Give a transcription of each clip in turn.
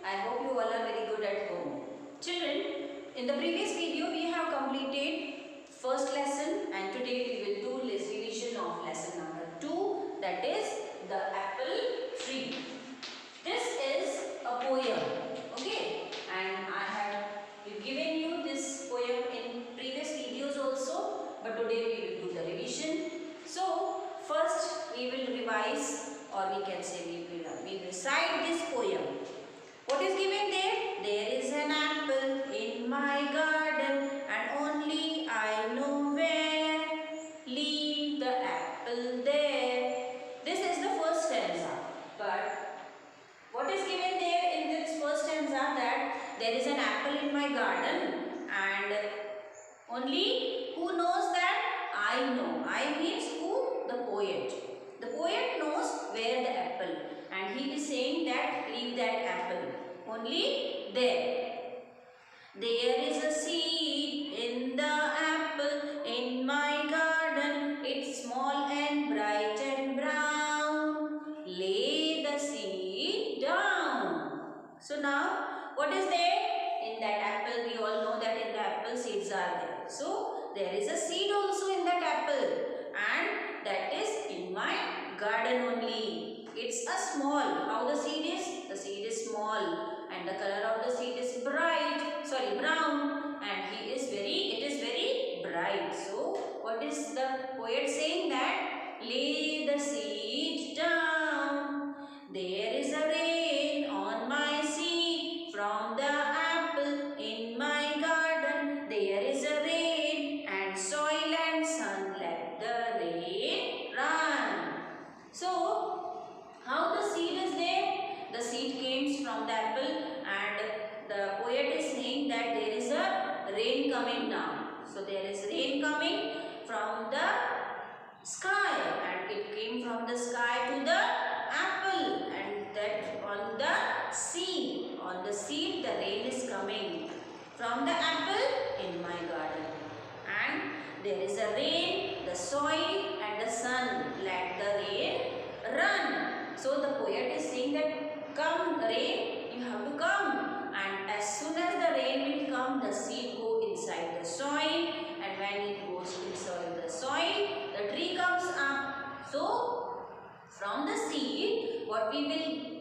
I hope you all are very good at home. Children, in the previous video we have completed first lesson and today we will do revision of lesson number 2, that is the apple tree. This is a poem, okay, and I have given you this poem in previous videos also, but today we will do the revision. So first we will revise, or we can say we will recite this poem. What is given there? There is an apple in my garden and only I know where. Leave the apple there. This is the first stanza. But what is given there in this first stanza? That there is an apple in my garden and only who knows that? I know. I means who? The poet. The poet knows where the apple, and he is saying that leave that apple. Only there. There is a seed in the apple in my garden. It's small and bright and brown. Lay the seed down. So now what is there? In that apple, we all know that in the apple seeds are there. So there is a seed also in that apple, and that is in my garden only. It's a small. How the seed is? The seed is small and the color of the seed is brown, and it is very bright. So what is the poet saying? That lay the seed down. There is a rain on my seed from the apple in my garden. There is a rain and soil and sun, let the rain run. So how the seed is there? The seed came from the apple, and the poet is saying that there is a rain coming down. So there is rain coming from the sky, and it came from the sky to the apple, and that on the seed the rain is coming from the apple in my garden. And there is a rain, the soil and the sun, let the rain run. So the poet is saying that come rain, you have to come, and as soon as the rain will come, the seed go inside the soil, and when it goes inside the soil, the tree comes up. So from the seed, what we will get?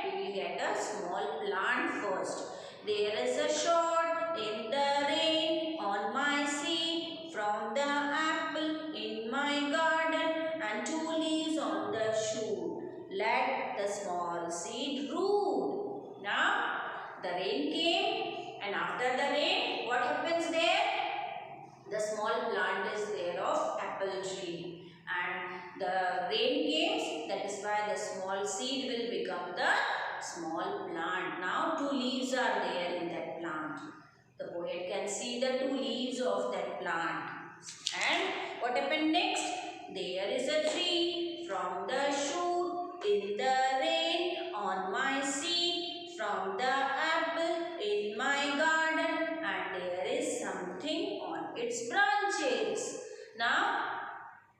We will get a small plant first. There is a shot in the rain on my seed from the apple in my garden, and 2 leaves on the shoot. Let the small seed root. Now the rain came, and after the rain, what happens there? The small plant is there of apple tree, and the rain came, that is why the small seed will become the small plant. Now 2 leaves are there in that plant. The poet can see the 2 leaves of that plant. And what happened next? There is a tree from the shoot in the rain on my seed from the apple in my garden, and there is something on its branches. Now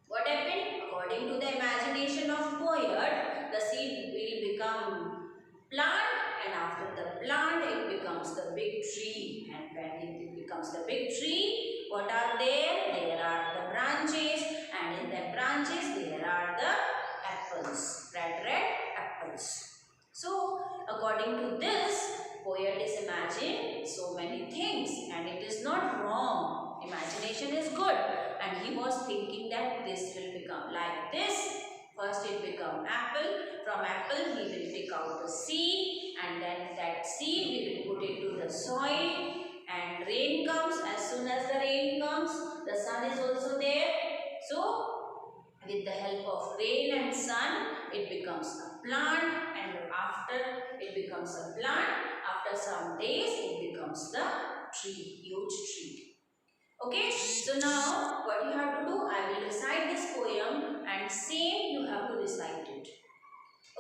what happened? According to the imagination of poet, the seed will become plant, and after the plant it becomes the big tree, and when it becomes the big tree, what are there? There are the branches, and in the branches there are the apples, red apples. So according to this, poet is imagining so many things, and it is not wrong. Imagination is good, and he was thinking that this will become like this. First it become apple. From apple he will take out the seed, and then that seed we will put into the soil, and rain comes. As soon as the rain comes, the sun is also there. So with the help of rain and sun, it becomes a plant, and after it becomes a plant, after some days it becomes the tree, huge tree. Okay, so now what you have to do, I will recite this poem, and same you have to recite it.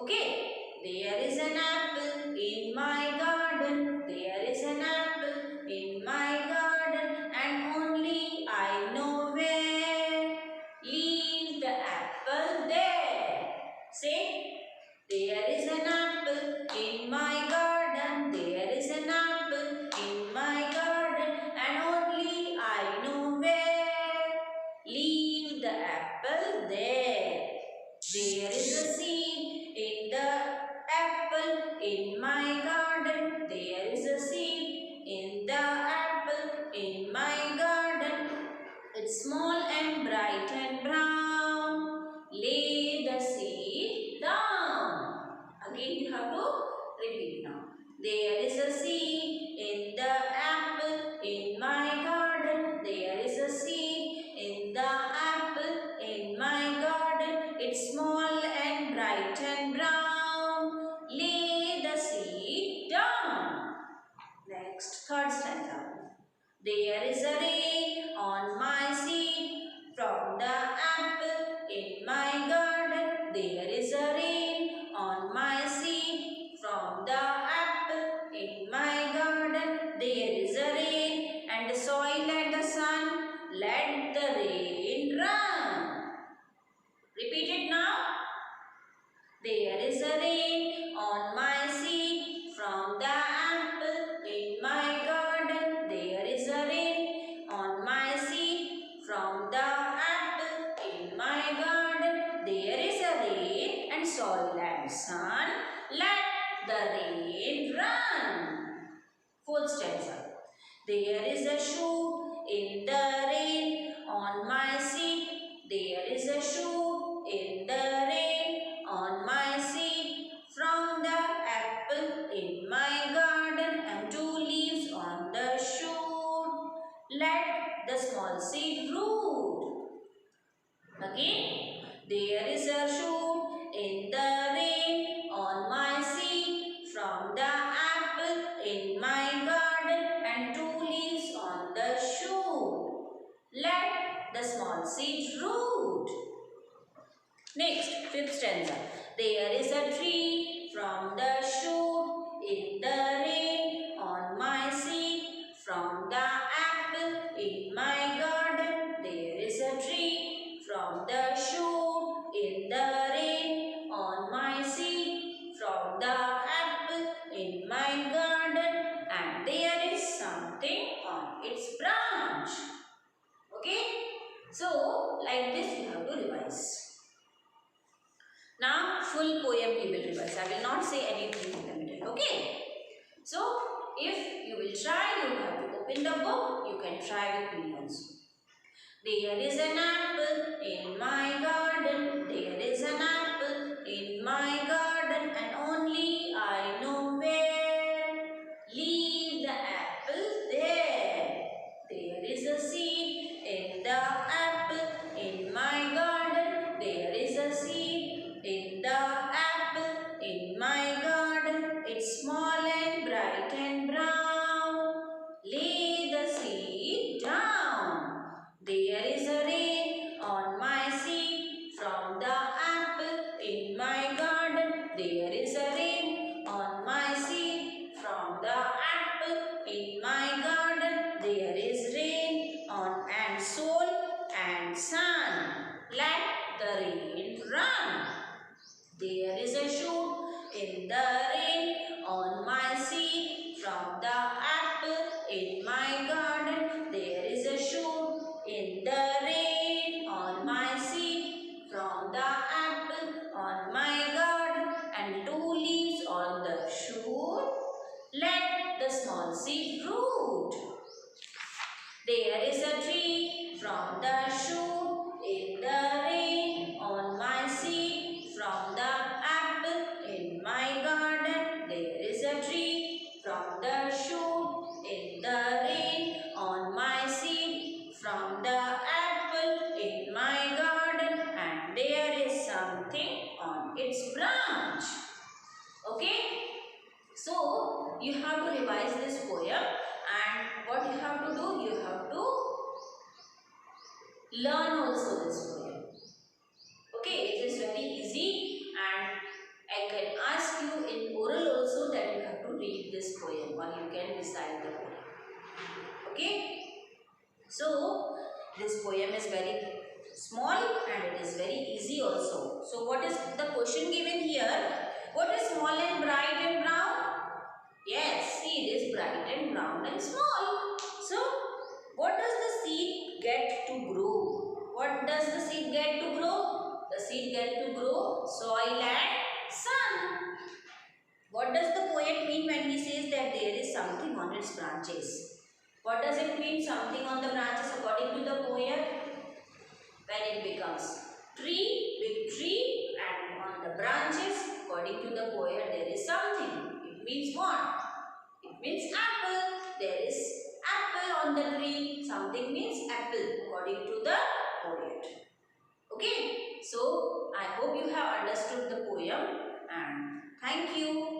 Okay, there is an apple in my garden, there is an apple in my garden, and only I know where. Leave the apple there. Say, there is an apple In my garden there is an apple. In my garden and only I know where. Leave the apple there. There is a seed in the apple. In my garden there is a seed in the apple. In my garden it's small and bright and brown. Lay the seed down. Again you have to repeat now. There is a seed in the apple. In my garden there is a seed in the apple. In my garden it's small and bright and brown. Lay the seed down. Next, third stanza. There is a rain on my seed from the apple. In my garden there is a rain on my seed from the apple. In my garden there is a rain and the soil and the sun. Let the rain run. Repeat it now. There is a rain on my seed from the apple. In my garden there is a rain on my seed from the apple. In my garden there is a rain and soil and sun. Let the rain run. Fourth stanza. There is a shoot in the rain on my seed. There is a shoot in the rain on my seed from the apple. In my garden and two leaves on the shoot. Let the small seed root. Again, there is a shoot in the rain on my seed from the apple. In my garden and two leaves on the shoot. Let the small seed root. Next, fifth stanza. There is a tree from the shoot in the rain on my seed from the apple. In my garden there is a tree from the shoot in the rain on my seed from the apple. In my garden and there is something on its branch. Okay? So, like this you have to revise. Now, full poem we will revise. I will not say anything in the middle. Okay? So, if you will try, you have to open the book. You can try with me also. There is an apple in my garden. There is an apple in my garden and only I know where. Leave the apple there. There is a seed in the apple in my garden. There is a seed in the apple in my garden. It's small and bright and brown. Lay the seed down. There is a rain on my seed from the apple. In my garden there is a rain on my seed from the apple. In my garden there is rain on and soul and sun. Let the rain run. There is a shoot in the rain on my seed from the apple. In my garden there is a shoot in the rain on my seed from the apple. On my garden and two leaves on the shoot. Let the small seed root. There is a tree from the shoot in the rain on my seed from the apple. In my garden there is a tree from the shoot in the rain on my seed from the apple. In my garden and there is something on its branch. Okay? So, you have to revise this poem, and what you have to do, you have to learn also this poem. Okay, it is very easy, and I can ask you in oral also that you have to read this poem or you can recite the poem. Okay, so this poem is very small and it is very easy also. So, what is the question given here? What is small and bright and brown? what does the seed get to grow? The seed get to grow soil and sun. What does the poet mean when he says that there is something on its branches? What does it mean, something on the branches, according to the poet? When it becomes tree, big tree, and on the branches, according to the poet, there is something. It means what? It means apple. There is apple on the tree. Something means apple, according to the poet. Okay, so I hope you have understood the poem, and thank you.